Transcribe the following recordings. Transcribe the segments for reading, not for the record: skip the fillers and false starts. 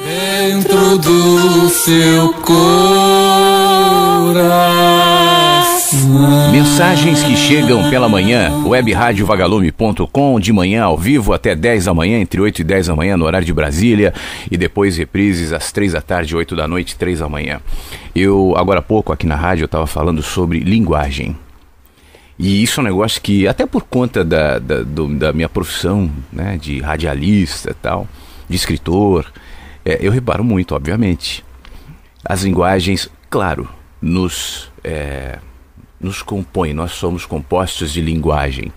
dentro do seu coração. Mensagens que chegam pela manhã, webradiovagalume.com, de manhã ao vivo até 10 da manhã, entre 8 e 10 da manhã no horário de Brasília, e depois reprises às 3 da tarde, 8 da noite, 3 da manhã. Eu, agora há pouco, aqui na rádio, eu estava falando sobre linguagem. E isso é um negócio que, até por conta da minha profissão, né, de radialista e tal, de escritor, eu reparo muito, obviamente. As linguagens, claro, nos compõem, nós somos compostos de linguagem.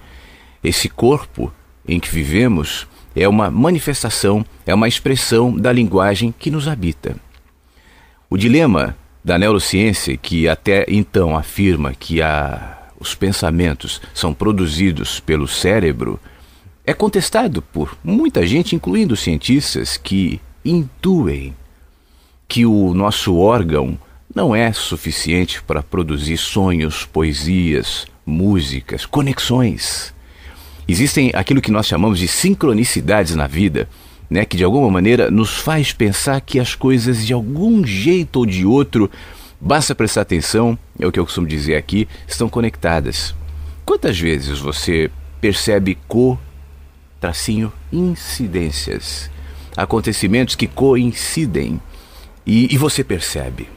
Esse corpo em que vivemos é uma manifestação, é uma expressão da linguagem que nos habita. O dilema da neurociência, que até então afirma que os pensamentos são produzidos pelo cérebro, é contestado por muita gente, incluindo cientistas que intuem que o nosso órgão não é suficiente para produzir sonhos, poesias, músicas, conexões. Existem aquilo que nós chamamos de sincronicidades na vida, né, que de alguma maneira nos faz pensar que as coisas de algum jeito ou de outro, basta prestar atenção, é o que eu costumo dizer aqui, estão conectadas. Quantas vezes você percebe incidências, acontecimentos que coincidem e você percebe?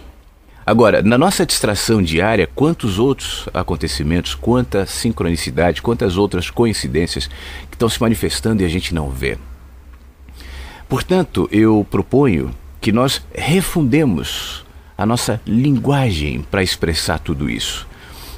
Agora, na nossa distração diária, quantos outros acontecimentos, quanta sincronicidade, quantas outras coincidências que estão se manifestando e a gente não vê? Portanto, eu proponho que nós refundemos a nossa linguagem para expressar tudo isso.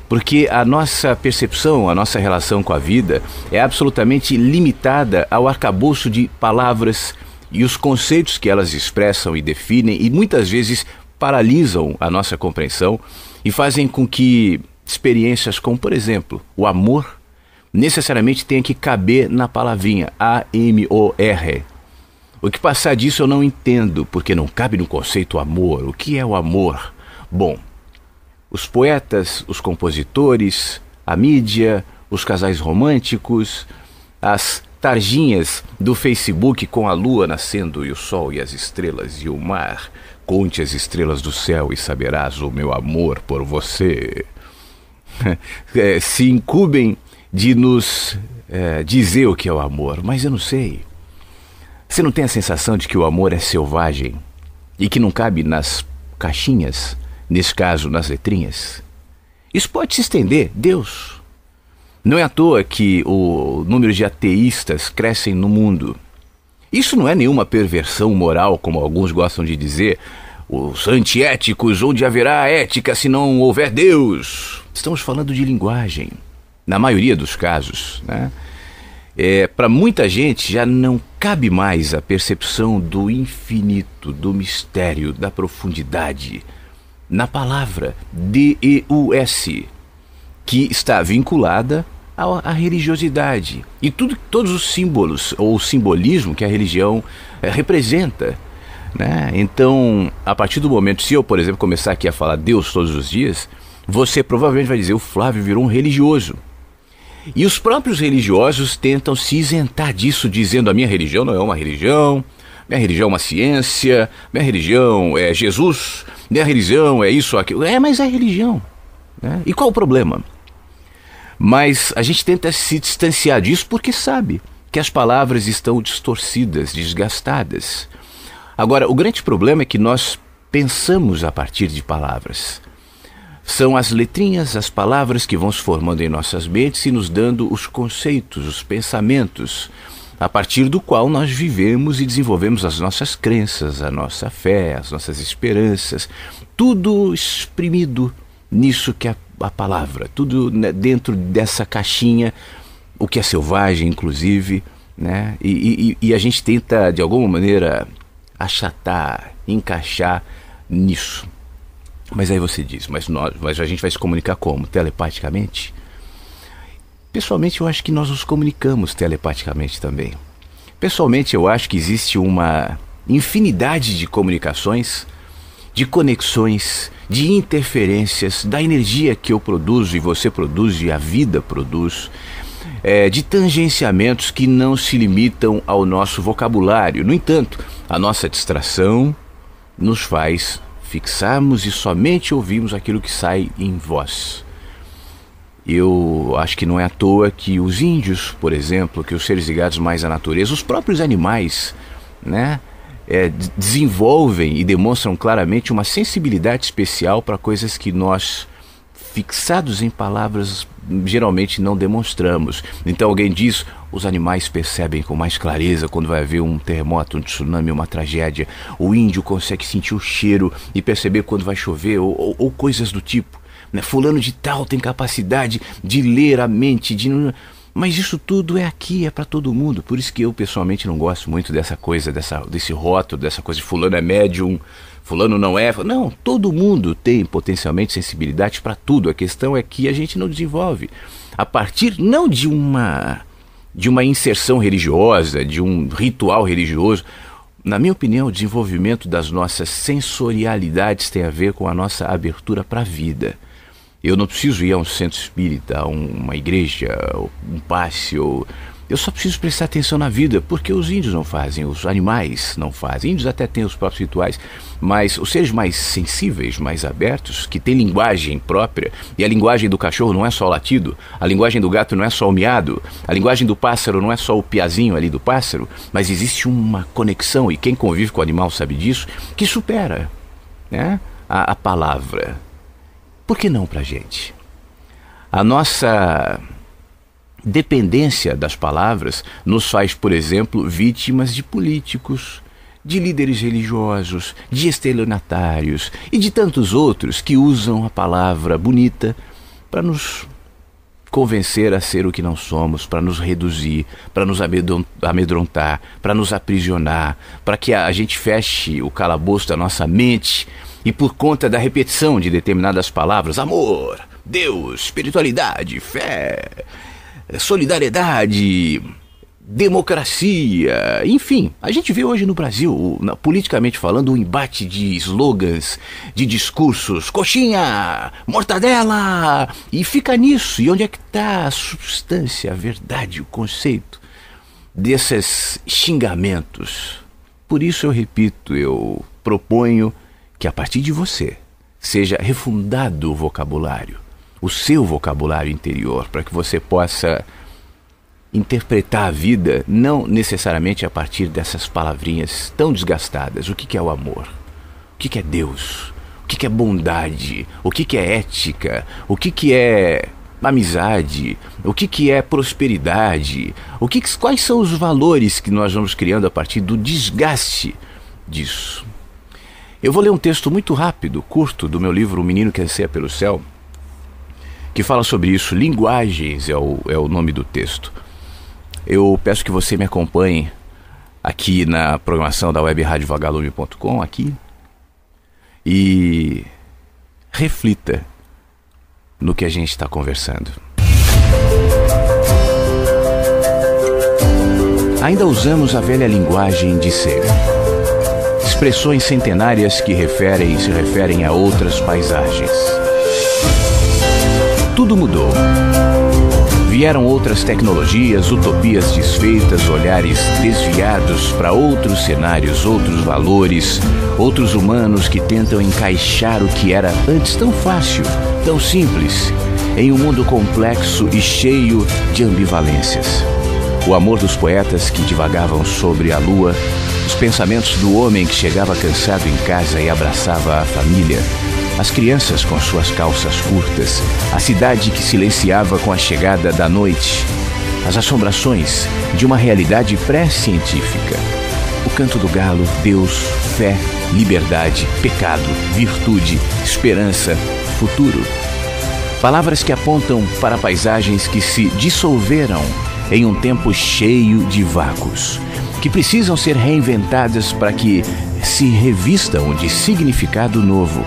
Porque a nossa percepção, a nossa relação com a vida é absolutamente limitada ao arcabouço de palavras e os conceitos que elas expressam e definem e muitas vezes paralisam a nossa compreensão e fazem com que experiências como, por exemplo, o amor, necessariamente tenha que caber na palavrinha A-M-O-R. O que passar disso eu não entendo, porque não cabe no conceito amor. O que é o amor? Bom, os poetas, os compositores, a mídia, os casais românticos, as tarjinhas do Facebook com a lua nascendo e o sol e as estrelas e o mar. Conte as estrelas do céu e saberás o meu amor por você. Se incumbem de nos dizer o que é o amor, mas eu não sei. Você não tem a sensação de que o amor é selvagem e que não cabe nas caixinhas, nesse caso nas letrinhas? Isso pode se estender, Deus. Não é à toa que o número de ateístas crescem no mundo. Isso não é nenhuma perversão moral, como alguns gostam de dizer, os antiéticos, onde haverá ética se não houver Deus. Estamos falando de linguagem, na maioria dos casos, né? Para muita gente já não cabe mais a percepção do infinito, do mistério, da profundidade na palavra D-E-U-S, que está vinculada à religiosidade e todos os símbolos ou o simbolismo que a religião representa, né? Então, a partir do momento, se eu, por exemplo, começar aqui a falar Deus todos os dias, você provavelmente vai dizer, o Flávio virou um religioso. E os próprios religiosos tentam se isentar disso, dizendo, a minha religião não é uma religião, minha religião é uma ciência, minha religião é Jesus, minha religião é isso, aquilo. Mas é religião, né? E qual o problema? Mas a gente tenta se distanciar disso porque sabe que as palavras estão distorcidas, desgastadas. Agora, o grande problema é que nós pensamos a partir de palavras. São as letrinhas, as palavras que vão se formando em nossas mentes e nos dando os conceitos, os pensamentos, a partir do qual nós vivemos e desenvolvemos as nossas crenças, a nossa fé, as nossas esperanças, tudo exprimido nisso que é a palavra, tudo dentro dessa caixinha, o que é selvagem, inclusive, né? E a gente tenta, de alguma maneira, achatar, encaixar nisso. Mas aí você diz, mas a gente vai se comunicar como? Telepaticamente? Pessoalmente, eu acho que nós nos comunicamos telepaticamente também. Pessoalmente, eu acho que existe uma infinidade de comunicações, de conexões, de interferências, da energia que eu produzo e você produz e a vida produz, de tangenciamentos que não se limitam ao nosso vocabulário. No entanto, a nossa distração nos faz fixarmos e somente ouvimos aquilo que sai em voz. Eu acho que não é à toa que os índios, por exemplo, que os seres ligados mais à natureza, os próprios animais, né, desenvolvem e demonstram claramente uma sensibilidade especial para coisas que nós, fixados em palavras, geralmente não demonstramos. Então alguém diz, os animais percebem com mais clareza quando vai haver um terremoto, um tsunami, uma tragédia. O índio consegue sentir o cheiro e perceber quando vai chover ou coisas do tipo. Fulano de tal tem capacidade de ler a mente, mas isso tudo é aqui, é para todo mundo. Por isso que eu pessoalmente não gosto muito dessa coisa, desse rótulo, dessa coisa de fulano é médium, fulano não é. Não, todo mundo tem potencialmente sensibilidade para tudo. A questão é que a gente não desenvolve a partir não de uma inserção religiosa, de um ritual religioso. Na minha opinião, o desenvolvimento das nossas sensorialidades tem a ver com a nossa abertura para a vida. Eu não preciso ir a um centro espírita, a uma igreja, um passe. Eu só preciso prestar atenção na vida, porque os índios não fazem, os animais não fazem. Índios até têm os próprios rituais, mas os seres mais sensíveis, mais abertos, que têm linguagem própria, e a linguagem do cachorro não é só o latido, a linguagem do gato não é só o miado, a linguagem do pássaro não é só o piazinho ali do pássaro, mas existe uma conexão, e quem convive com o animal sabe disso, que supera, né, a palavra. Por que não para a gente? A nossa dependência das palavras nos faz, por exemplo, vítimas de políticos, de líderes religiosos, de estelionatários e de tantos outros que usam a palavra bonita para nos convencer a ser o que não somos, para nos reduzir, para nos amedrontar, para nos aprisionar, para que a gente feche o calabouço da nossa mente. E por conta da repetição de determinadas palavras, amor, Deus, espiritualidade, fé, solidariedade, democracia, enfim, a gente vê hoje no Brasil, politicamente falando, um embate de slogans, de discursos, coxinha, mortadela, e fica nisso. E onde é que está a substância, a verdade, o conceito desses xingamentos? Por isso eu repito, eu proponho que a partir de você seja refundado o vocabulário, o seu vocabulário interior, para que você possa interpretar a vida não necessariamente a partir dessas palavrinhas tão desgastadas. O que é o amor? O que é Deus? O que é bondade? O que é ética? O que é amizade? O que é prosperidade? Quais são os valores que nós vamos criando a partir do desgaste disso? Eu vou ler um texto muito rápido, curto, do meu livro O Menino que Anseia pelo Céu, que fala sobre isso. Linguagens é o nome do texto. Eu peço que você me acompanhe aqui na programação da webradiovagalume.com, aqui, e reflita no que a gente está conversando. Ainda usamos a velha linguagem de ser. Expressões centenárias que se referem a outras paisagens. Tudo mudou. Vieram outras tecnologias, utopias desfeitas, olhares desviados para outros cenários, outros valores, outros humanos que tentam encaixar o que era antes tão fácil, tão simples, em um mundo complexo e cheio de ambivalências. O amor dos poetas que divagavam sobre a lua, os pensamentos do homem que chegava cansado em casa e abraçava a família, as crianças com suas calças curtas, a cidade que silenciava com a chegada da noite, as assombrações de uma realidade pré-científica, o canto do galo, Deus, fé, liberdade, pecado, virtude, esperança, futuro. Palavras que apontam para paisagens que se dissolveram em um tempo cheio de vácuos, que precisam ser reinventadas para que se revistam de significado novo.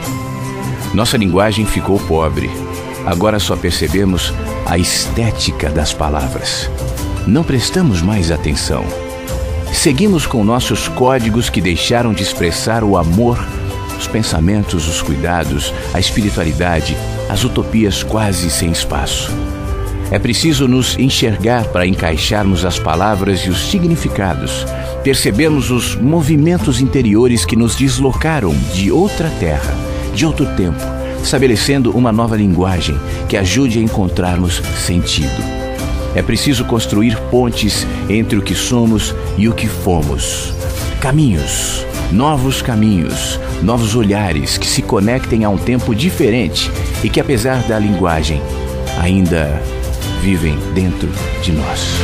Nossa linguagem ficou pobre. Agora só percebemos a estética das palavras. Não prestamos mais atenção. Seguimos com nossos códigos que deixaram de expressar o amor, os pensamentos, os cuidados, a espiritualidade, as utopias quase sem espaço. É preciso nos enxergar para encaixarmos as palavras e os significados, percebermos os movimentos interiores que nos deslocaram de outra terra, de outro tempo, estabelecendo uma nova linguagem que ajude a encontrarmos sentido. É preciso construir pontes entre o que somos e o que fomos. Caminhos, novos olhares que se conectem a um tempo diferente e que, apesar da linguagem, ainda vivem dentro de nós.